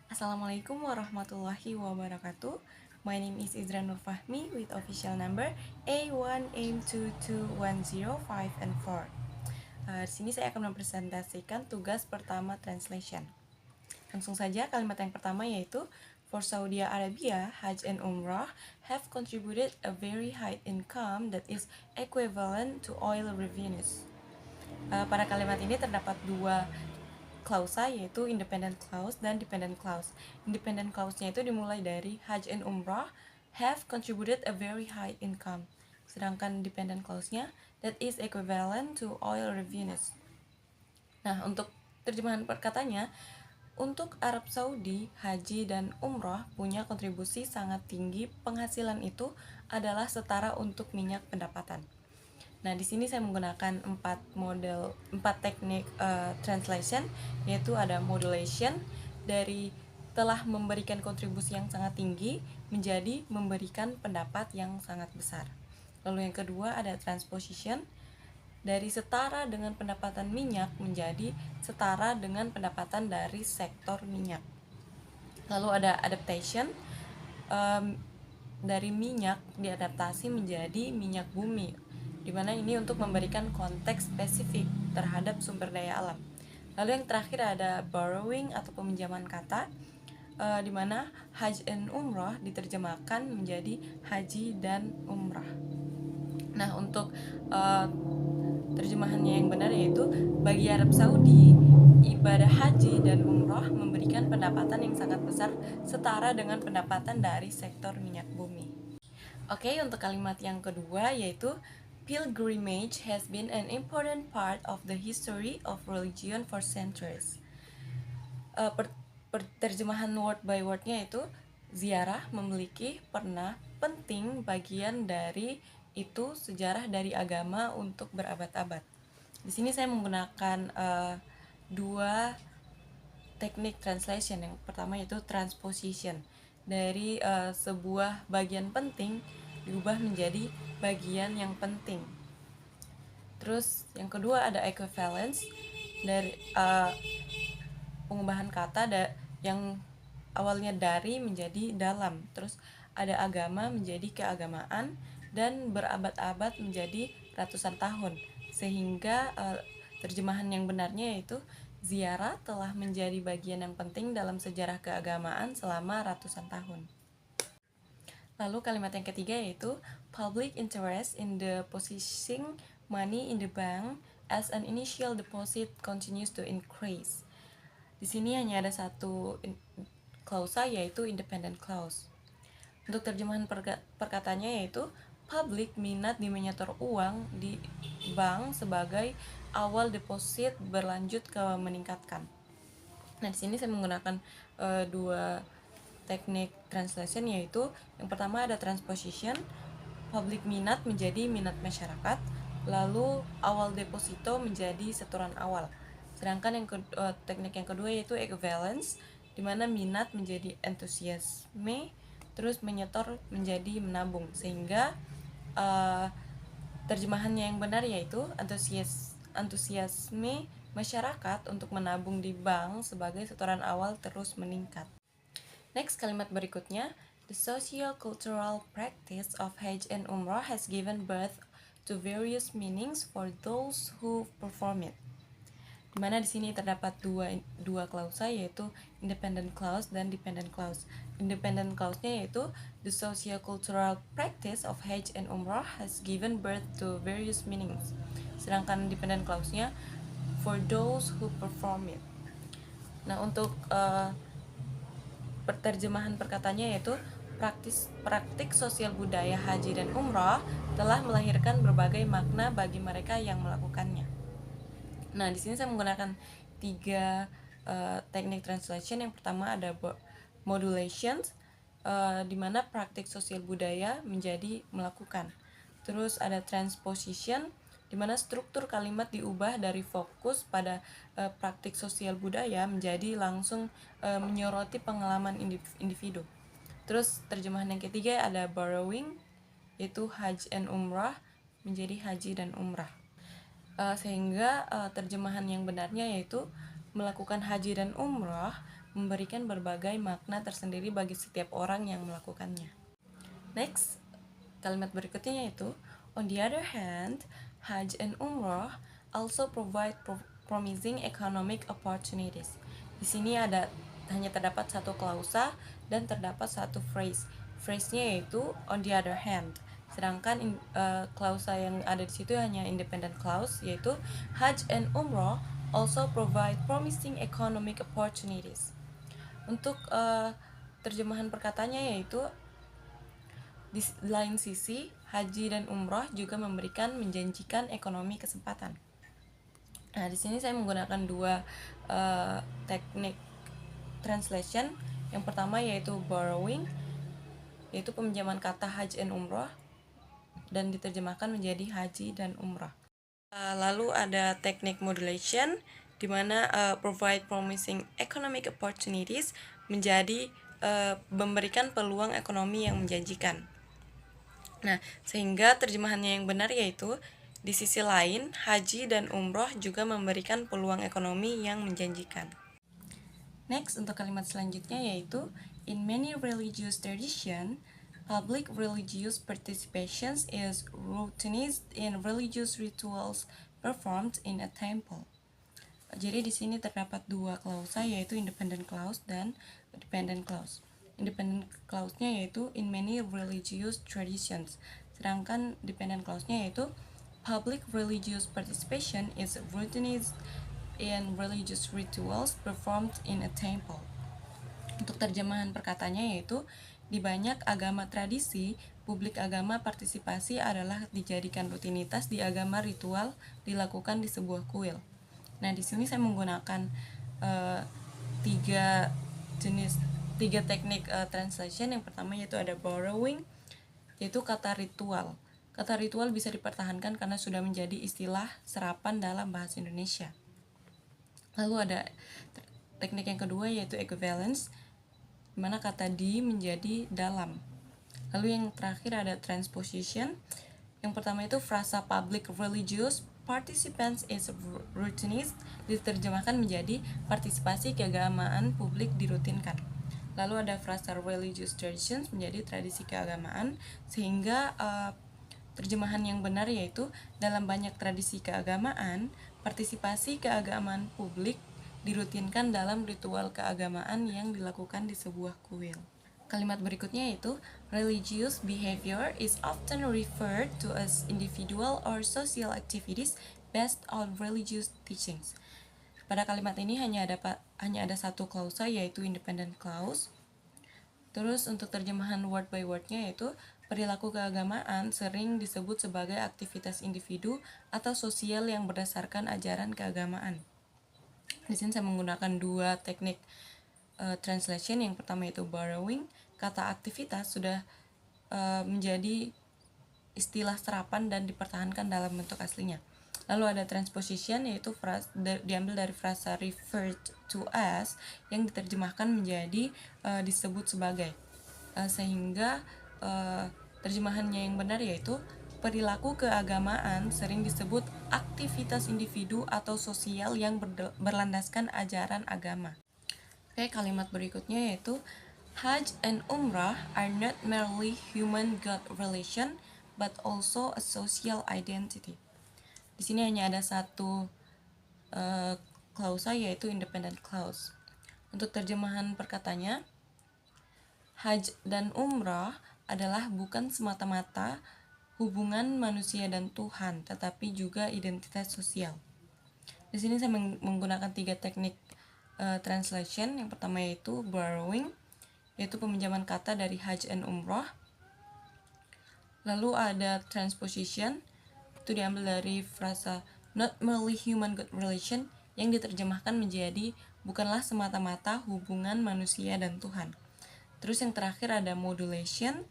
Assalamualaikum warahmatullahi wabarakatuh. My name is Izra Nur Fahmi with official number A1AIM2210 and 4. Di sini saya akan mempresentasikan tugas pertama translation. Langsung saja kalimat yang pertama yaitu For Saudi Arabia, Hajj and Umrah have contributed a very high income that is equivalent to oil revenues. Pada kalimat ini terdapat dua klausa, yaitu independent clause dan dependent clause. Independent clause-nya itu dimulai dari Hajj and Umrah have contributed a very high income. Sedangkan dependent clause-nya that is equivalent to oil revenues. Nah, untuk terjemahan perkatanya, untuk Arab Saudi, haji dan umrah punya kontribusi sangat tinggi. Penghasilan itu adalah setara untuk minyak pendapatan. Nah, di sini saya menggunakan 4 teknik translation, yaitu ada modulation dari telah memberikan kontribusi yang sangat tinggi menjadi memberikan pendapat yang sangat besar. Lalu yang kedua ada transposition, dari setara dengan pendapatan minyak menjadi setara dengan pendapatan dari sektor minyak. Lalu ada adaptation, dari minyak diadaptasi menjadi minyak bumi, di mana ini untuk memberikan konteks spesifik terhadap sumber daya alam. Lalu yang terakhir ada borrowing atau peminjaman kata, di mana Hajj and Umrah diterjemahkan menjadi haji dan umrah. Nah, untuk terjemahannya yang benar yaitu bagi Arab Saudi, ibadah haji dan umrah memberikan pendapatan yang sangat besar setara dengan pendapatan dari sektor minyak bumi. Oke, untuk kalimat yang kedua yaitu pilgrimage has been an important part of the history of religion for centuries. Terjemahan word by wordnya itu ziarah memiliki pernah penting bagian dari itu sejarah dari agama untuk berabad-abad. Di sini saya menggunakan dua teknik translation. Yang pertama yaitu transposition, dari sebuah bagian penting diubah menjadi bagian yang penting. Terus yang kedua ada equivalence, dari pengubahan kata yang awalnya dari menjadi dalam. Terus ada agama menjadi keagamaan dan berabad-abad menjadi ratusan tahun, sehingga terjemahan yang benarnya yaitu ziarah telah menjadi bagian yang penting dalam sejarah keagamaan selama ratusan tahun. Lalu kalimat yang ketiga yaitu public interest in depositing money in the bank as an initial deposit continues to increase. Di sini hanya ada satu klausa yaitu independent clause. Untuk terjemahan perkataannya yaitu publik minat di menyetor uang di bank sebagai awal deposit berlanjut ke meningkatkan. Nah, di sini saya menggunakan dua teknik translation, yaitu yang pertama ada transposition, publik minat menjadi minat masyarakat, lalu awal deposito menjadi setoran awal. Sedangkan teknik yang kedua yaitu equivalence, di mana minat menjadi entusiasme, terus menyetor menjadi menabung, sehingga terjemahannya yang benar yaitu antusiasme masyarakat untuk menabung di bank sebagai setoran awal terus meningkat. Next, kalimat berikutnya, the socio-cultural practice of Hajj and Umrah has given birth to various meanings for those who perform it. Dimana di sini terdapat dua klausa, yaitu independent clause dan dependent clause. Independent clause-nya yaitu the socio-cultural practice of Hajj and Umrah has given birth to various meanings. Sedangkan dependent clause-nya for those who perform it. Nah, untuk terjemahan perkataannya yaitu praktik sosial budaya haji dan umrah telah melahirkan berbagai makna bagi mereka yang melakukannya. Nah, di sini saya menggunakan 3 teknik translation. Yang pertama ada modulation, di mana praktik sosial budaya menjadi melakukan. Terus ada transposition, di mana struktur kalimat diubah dari fokus pada praktik sosial budaya menjadi langsung menyoroti pengalaman individu. Terus terjemahan yang ketiga ada borrowing, yaitu Hajj and Umrah menjadi haji dan umrah. Sehingga terjemahan yang benarnya yaitu melakukan haji dan umrah memberikan berbagai makna tersendiri bagi setiap orang yang melakukannya. Next, kalimat berikutnya yaitu, on the other hand, Hajj and Umrah also provide promising economic opportunities. Di sini hanya terdapat satu klausa dan terdapat satu phrase. Phrase-nya yaitu on the other hand. Sedangkan klausa yang ada di situ hanya independent clause, yaitu Hajj and Umrah also provide promising economic opportunities. Untuk terjemahan perkataannya yaitu, di lain sisi, haji dan umroh juga memberikan menjanjikan ekonomi kesempatan. Nah, di sini saya menggunakan dua teknik translation. Yang pertama yaitu borrowing, yaitu peminjaman kata haji dan umroh dan diterjemahkan menjadi haji dan umroh. Lalu ada teknik modulation, di mana provide promising economic opportunities menjadi memberikan peluang ekonomi yang menjanjikan. Nah, sehingga terjemahannya yang benar yaitu, di sisi lain, haji dan umroh juga memberikan peluang ekonomi yang menjanjikan. Next, untuk kalimat selanjutnya yaitu, in many religious tradition, public religious participation is routinized in religious rituals performed in a temple. Jadi di sini terdapat dua klausa, yaitu independent clause dan dependent clause. Independent clause-nya yaitu in many religious traditions, sedangkan dependent clause-nya yaitu public religious participation is routinized in religious rituals performed in a temple. Untuk terjemahan perkataannya yaitu, di banyak agama tradisi, publik agama partisipasi adalah dijadikan rutinitas di agama ritual dilakukan di sebuah kuil. Nah, di sini saya menggunakan tiga teknik translation. Yang pertama yaitu ada borrowing, yaitu kata ritual. Kata ritual bisa dipertahankan karena sudah menjadi istilah serapan dalam bahasa Indonesia. Lalu ada teknik yang kedua yaitu equivalence, di mana kata di menjadi dalam. Lalu yang terakhir ada transposition. Yang pertama itu frasa public religious participants is routinized diterjemahkan menjadi partisipasi keagamaan publik dirutinkan. Lalu ada frasa religious traditions menjadi tradisi keagamaan, sehingga terjemahan yang benar yaitu, dalam banyak tradisi keagamaan, partisipasi keagamaan publik dirutinkan dalam ritual keagamaan yang dilakukan di sebuah kuil. Kalimat berikutnya yaitu, religious behavior is often referred to as individual or social activities based on religious teachings. Pada kalimat ini hanya ada satu klausa, yaitu independent clause. Terus untuk terjemahan word by wordnya yaitu, perilaku keagamaan sering disebut sebagai aktivitas individu atau sosial yang berdasarkan ajaran keagamaan. Di sini saya menggunakan dua teknik translation. Yang pertama itu borrowing, kata aktivitas sudah menjadi istilah serapan dan dipertahankan dalam bentuk aslinya. Lalu ada transposition, yaitu diambil dari frasa referred to as yang diterjemahkan menjadi disebut sebagai, sehingga terjemahannya yang benar yaitu, perilaku keagamaan sering disebut aktivitas individu atau sosial yang berlandaskan ajaran agama. Oke, kalimat berikutnya yaitu, Hajj and Umrah are not merely human-God relation, but also a social identity. Di sini hanya ada satu klausa, yaitu independent clause. Untuk terjemahan perkataannya, Hajj dan Umrah adalah bukan semata-mata hubungan manusia dan Tuhan, tetapi juga identitas sosial. Di sini saya menggunakan tiga teknik translation. Yang pertama yaitu borrowing, yaitu peminjaman kata dari Hajj and Umrah. Lalu ada transposition, itu diambil dari frasa not merely human God relation yang diterjemahkan menjadi bukanlah semata-mata hubungan manusia dan Tuhan. Terus yang terakhir ada modulation,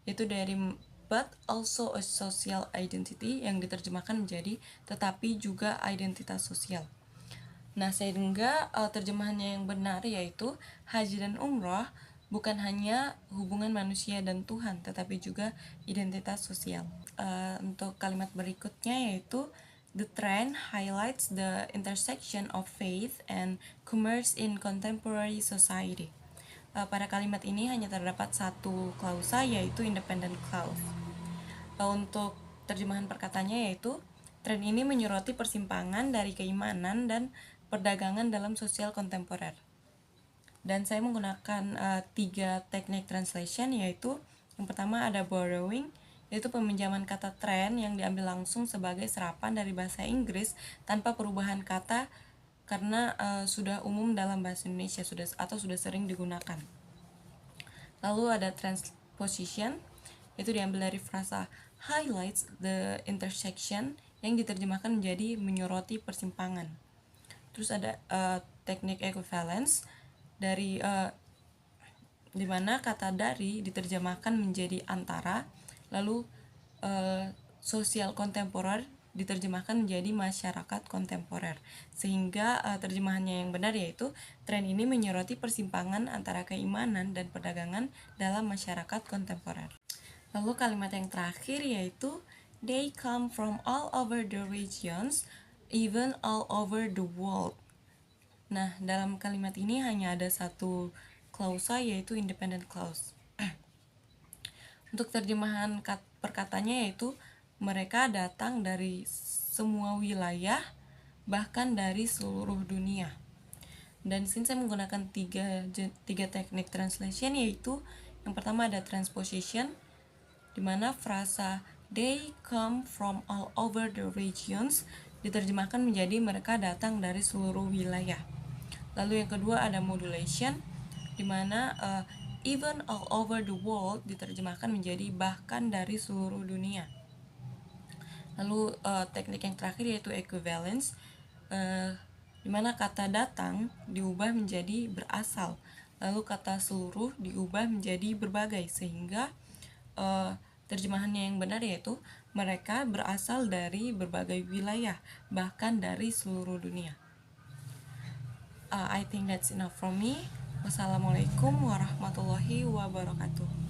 yaitu dari but also a social identity yang diterjemahkan menjadi tetapi juga identitas sosial. Nah, sehingga terjemahannya yang benar yaitu, haji dan umrah bukan hanya hubungan manusia dan Tuhan, tetapi juga identitas sosial. Untuk kalimat berikutnya yaitu The trend highlights the intersection of faith and commerce in contemporary society. Pada kalimat ini hanya terdapat satu klausa, yaitu independent clause. Untuk terjemahan perkataannya yaitu, tren ini menyoroti persimpangan dari keimanan dan perdagangan dalam sosial kontemporer. Dan saya menggunakan 3 teknik translation, yaitu yang pertama ada borrowing, yaitu peminjaman kata trend yang diambil langsung sebagai serapan dari bahasa Inggris tanpa perubahan kata karena sudah umum dalam bahasa Indonesia sudah sering digunakan. Lalu ada transposition, itu diambil dari frasa highlights the intersection yang diterjemahkan menjadi menyoroti persimpangan. Terus ada teknik equivalence dari di mana kata dari diterjemahkan menjadi antara, lalu sosial kontemporer diterjemahkan menjadi masyarakat kontemporer, sehingga terjemahannya yang benar yaitu tren ini menyoroti persimpangan antara keimanan dan perdagangan dalam masyarakat kontemporer. Lalu kalimat yang terakhir yaitu they come from all over the regions, even all over the world. Nah, dalam kalimat ini hanya ada satu klausa, yaitu independent clause. Untuk terjemahan perkataannya yaitu mereka datang dari semua wilayah, bahkan dari seluruh dunia. Dan di sini saya menggunakan tiga teknik translation, yaitu yang pertama ada transposition, di mana frasa they come from all over the regions diterjemahkan menjadi mereka datang dari seluruh wilayah. Lalu yang kedua ada modulation, di mana even all over the world diterjemahkan menjadi bahkan dari seluruh dunia. Lalu teknik yang terakhir yaitu equivalence, di mana kata datang diubah menjadi berasal, lalu kata seluruh diubah menjadi berbagai, sehingga terjemahannya yang benar yaitu mereka berasal dari berbagai wilayah, bahkan dari seluruh dunia. I think that's enough from me. Wassalamualaikum warahmatullahi wabarakatuh.